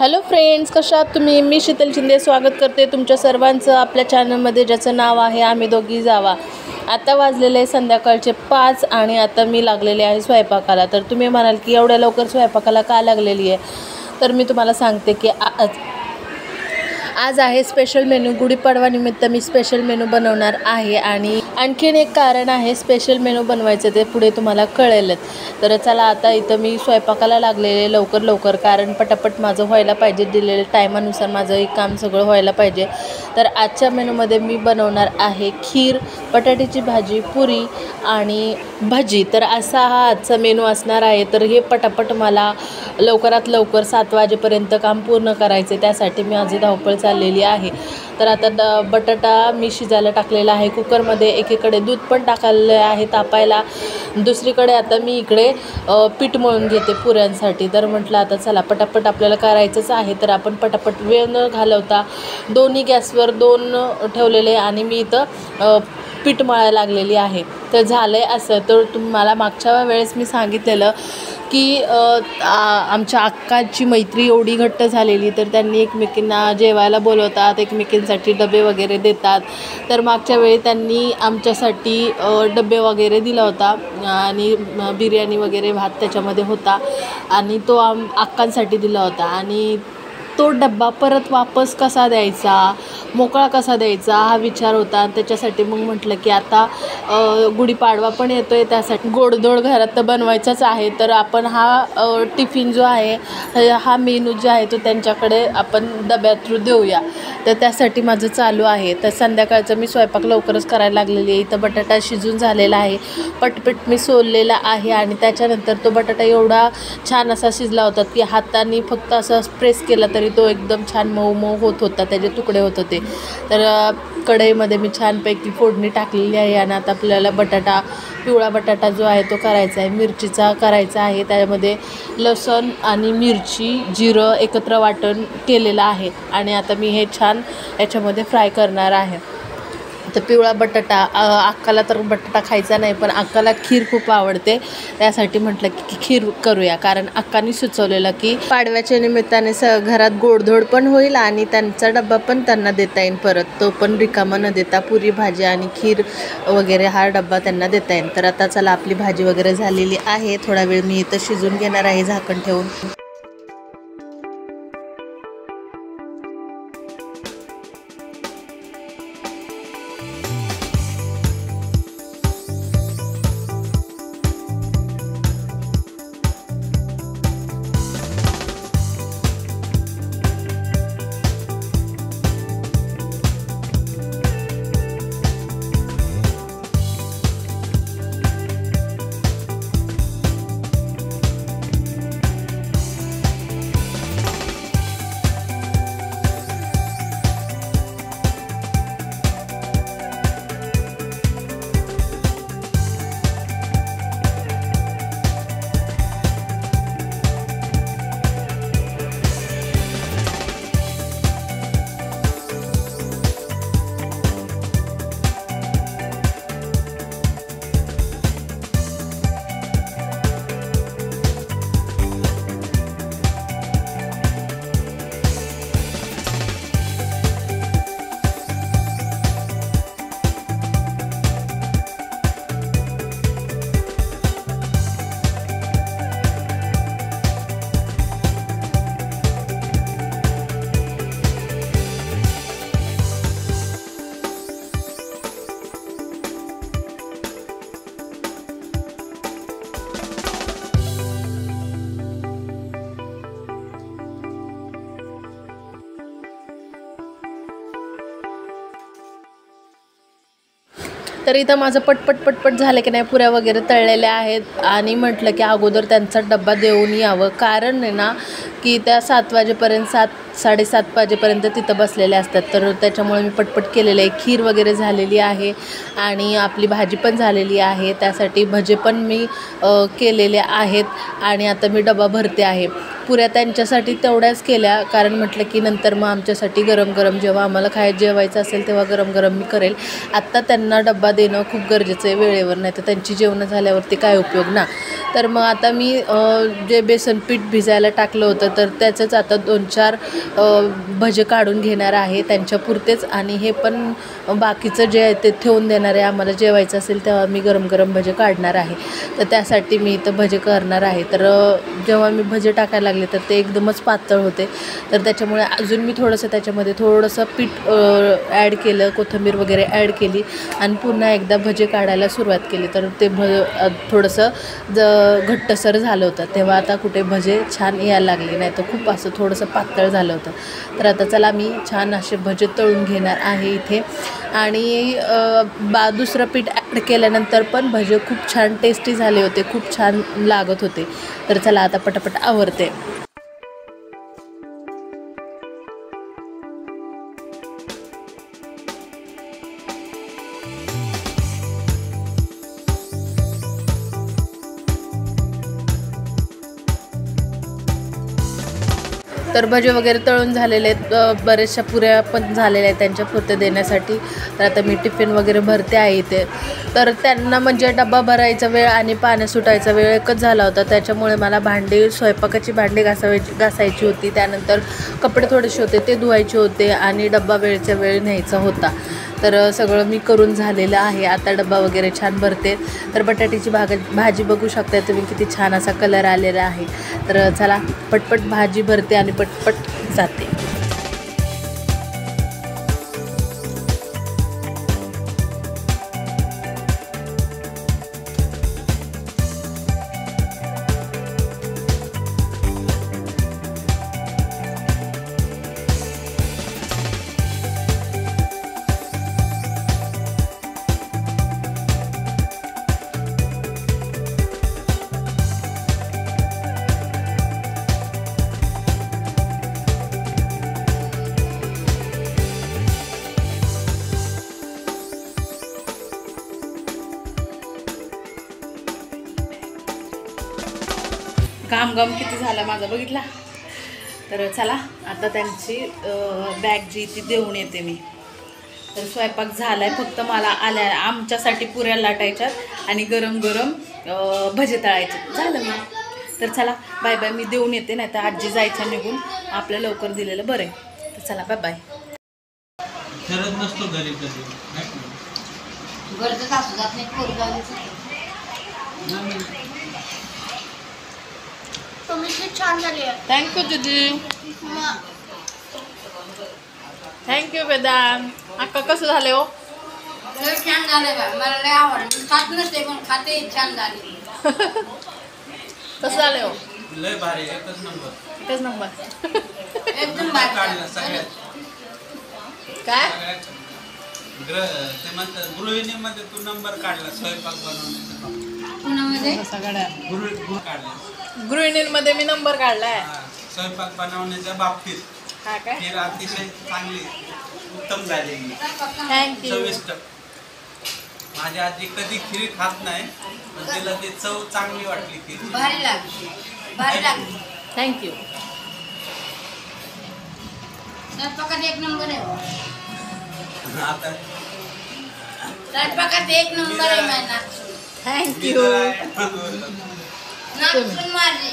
Hello friends, कशा आहात तुम्ही? मी शीतल शिंदे स्वागत करते तुमच्या सर्वांचं आपल्या चॅनलमध्ये, ज्याचं नाव आहे आम्ही दोघी जावा. आता वाजलेले संध्याकाळचे 5 आणि आता मी लागलेले आहे स्वयंपाकाला. तर तुम्ही म्हणाल की एवढ्या लवकर स्वयंपाकाला का लागलेली आहे? तर मी तुम्हाला सांगते की आज आहे स्पेशल मेनू. गुढीपाडवा निमित्त मी स्पेशल मेनू बनवणार आहे आणि आणखीन एक कारण आहे स्पेशल मेनू बनवायचं, ते पुढे तुम्हाला कळेलच. तर चला, आता इथं मी स्वयंपाकाला लागलेले लवकर कारण पटापट माझं व्हायला पाहिजे, दिलेल्या टायमानुसार माझं एक काम सगळं व्हायला पाहिजे. तर आजच्या मेनूमध्ये मी बनवणार आहे खीर, बटाट्याची भाजी, पुरी आणि भजी. तर असा हा आजचा मेनू असणार आहे. तर हे पटापट मला लवकरात लवकर 7 वाजेपर्यंत काम पूर्ण करायचे, त्यासाठी मी माझी धावपळ चाललेली आहे. तर आता बटाटा मी शिजायला टाकलेला आहे कुकरमध्ये. एकीकडे दूध पण टाकलेलं आहे तापायला, दुसरीकडे आता मी इकडे पीठ मळून घेते पुऱ्यांसाठी. तर म्हटलं आता चला पटापट आपल्याला करायचंच आहे, तर आपण पटापट वेळ न घालवता दोन्ही गॅसवर 2 ठेवलेले आणि मी इथं पीठ मळायला लागलेली आहे. तर झालं आहे असं, तर तुम्हाला मागच्या वेळेस मी सांगितलेलं की आमच्या अक्काची मैत्री एवढी घट्ट झालेली, तर त्यांनी एकमेकींना जेवायला बोलवतात, एकमेकींसाठी डबे वगैरे देतात. तर मागच्या वेळी त्यांनी आमच्यासाठी डबे वगैरे दिला होता आणि बिर्याणी वगैरे भात त्याच्यामध्ये होता आणि तो अक्कांसाठी दिला होता. आणि तो डब्बा परत वापस कसा द्यायचा, मोकळा कसा द्यायचा हा विचार होता. आणि त्याच्यासाठी मग म्हटलं की आता गुढीपाडवा पण येतो आहे, त्यासाठी गोडधोड घरात तर बनवायचाच आहे. तर आपण हा टिफिन जो आहे, हा मेनू जो आहे तो त्यांच्याकडे आपण डब्या थ्रू देऊया. तर त्यासाठी माझं चालू आहे. तर संध्याकाळचं मी स्वयंपाक लवकरच करायला लागलेली आहे. इथं बटाटा शिजून झालेला आहे, पटपट मी सोललेला आहे आणि त्याच्यानंतर तो बटाटा एवढा छान असा शिजला होता की हाताने फक्त असं प्रेस केला तरी तो एकदम छान मऊ होत होता, त्याचे तुकडे होत होते. तर कढईमध्ये मी छानपैकी फोडणी टाकलेली आहे आणि आता आपल्याला पिवळा बटाटा जो आहे तो करायचा आहे, मिरचीचा करायचा आहे. त्यामध्ये लसूण आणि मिरची, जिरं एकत्र वाटण केलेलं आहे आणि आता मी हे छान याच्यामध्ये फ्राय करणार आहे. तर पिवळा बटाटा, अक्काला तर बटाटा खायचा नाही, पण अक्काला खीर खूप आवडते, त्यासाठी म्हटलं की खीर करूया. कारण अक्काने सुचवलेलं की पाडव्याच्या निमित्ताने घरात गोडधोड पण होईल आणि त्यांचा डब्बा पण त्यांना देता येईल परत, तो पण रिकामा न देता पुरी भाजी आणि खीर वगैरे हा डब्बा त्यांना देता येईल. तर आता चला, आपली भाजी वगैरे झालेली आहे, थोडा वेळ मी इथं शिजून घेणार आहे झाकण ठेवून. तर इथं माझं पटपट झालं की नाही, पुऱ्या वगैरे तळलेल्या आहेत आणि म्हटलं की अगोदर त्यांचा डब्बा देऊन यावं. कारण आहे ना की त्या 7 वाजेपर्यंत 7-7:30 वाजेपर्यंत तिथं बसलेले असतात. तर त्याच्यामुळे मी पटपट केलेलं आहे. खीर वगैरे झालेली आहे आणि आपली भाजी पण झालेली आहे, त्यासाठी भजे पण मी केलेले आहेत आणि आता मी डबा भरते आहे. पुऱ्या त्यांच्यासाठी तेवढ्याच केल्या, कारण म्हटलं की नंतर मग आमच्यासाठी गरम गरम जेव्हा आम्हाला जेवायचं असेल तेव्हा गरम गरम मी करेल. आत्ता त्यांना डब्बा देणं खूप गरजेचं आहे वेळेवर, नाही तर त्यांची जेवणं झाल्यावरती काय उपयोग ना. तर मग आता मी जे बेसन पीठ भिजायला टाकलं होतं तर त्याचंच आता 2-4 भजे काढून घेणार आहे त्यांच्यापुरतेच. आणि हे पण बाकीचं जे आहे ते ठेवून देणार आहे. आम्हाला जेवायचं असेल तेव्हा मी गरम गरम भजे काढणार आहे. तर त्यासाठी मी इथं भजे करणार आहे. तर जेव्हा मी भजे टाकायला लागले तर ते एकदमच पातळ होते. तर त्याच्यामुळे अजून मी थोडंसं त्याच्यामध्ये थोडंसं पीठ ॲड केलं, कोथिंबीर वगैरे ॲड केली आणि पुन्हा एकदा भजे काढायला सुरुवात केली. तर ते थोडंसं घट्टसर झालं होतं. तेव्हा आता कुठे भजे छान यायला लागले, नाही तर खूप असं थोडंसं पातळ झालं होतं. तर आता चला मी छान असे भजे तळून घेणार आहे इथे. आणि दुसरं पीठ ॲड केल्यानंतर पण भजे खूप छान टेस्टी झाले होते, खूप छान लागत होते. तर चला आता पटापट आवरते. तर भजे वगैरे तळून झालेले आहेत, बऱ्याचशा पुऱ्या पण झालेल्या आहेत त्यांच्या पुरते देण्यासाठी. तर आता मी टिफिन वगैरे भरते आहे इथे. तर त्यांना म्हणजे डबा भरायचा वेळ आणि पाणी सुटायचा वेळ एकच झाला होता. त्याच्यामुळे मला स्वयंपाकाची भांडी घासायची होती. त्यानंतर कपडे थोडेसे होते ते धुवायचे होते आणि डब्बा वेळच्या वेळ न्यायचा होता. तर सगळं मी करून झालेलं आहे. आता डब्बा वगैरे छान भरते. तर बटाट्याची भाजी बघू शकता तुम्ही, किती छान असा कलर आलेला आहे. तर चला पटपट भाजी भरते आणि पटपट जाते. घाम किती झाला माझा बघितला. तर चला आता त्यांची बॅग जी ती देऊन येते मी. तर स्वयंपाक झाला आहे, फक्त मला आमच्यासाठी पुऱ्या लाटायच्यात आणि गरम गरम भजे तळायचे झालं मग. तर चला बाय बाय, मी देऊन येते, नाही तर आजी जायच्या निघून. आपल्या लवकर दिलेलं बरं आहे. तर चला बाय बाय. छान झाली आहे. थँक्यू दीदी, थँक्यू वेदांत. अक्का कसं झाले हो? छान झालं बा, मला लय आवडलं. खात नसते पण खाते, छान झाली. कसं झाले हो? लय भारी, एकच नंबर. एकच नंबर. एकदम भारी. काय ते म्हणतात गृहिणीमध्ये तू नंबर काढला स्वयंपाक बनवण्याचा. पुण्यामध्ये सगळ्या काढला गृहिणींमध्ये मी नंबर काढलाय स्वयंपाक बनवण्याच्या बाबतीत. हा काय? खीर अतिशय चांगली उत्तम झालेली, थँक्यू. चविष्ट. माझी आजी कधी खीर खात नाही, पण तिला ती चव चांगली वाटली. खीर भारी लागली, भारी लागली. थँक्यू. स्वयंपाकात एक नंबर आहे. आता स्वयंपाकात एक नंबर आहे माझा. थँक्यू. नाचून माझी.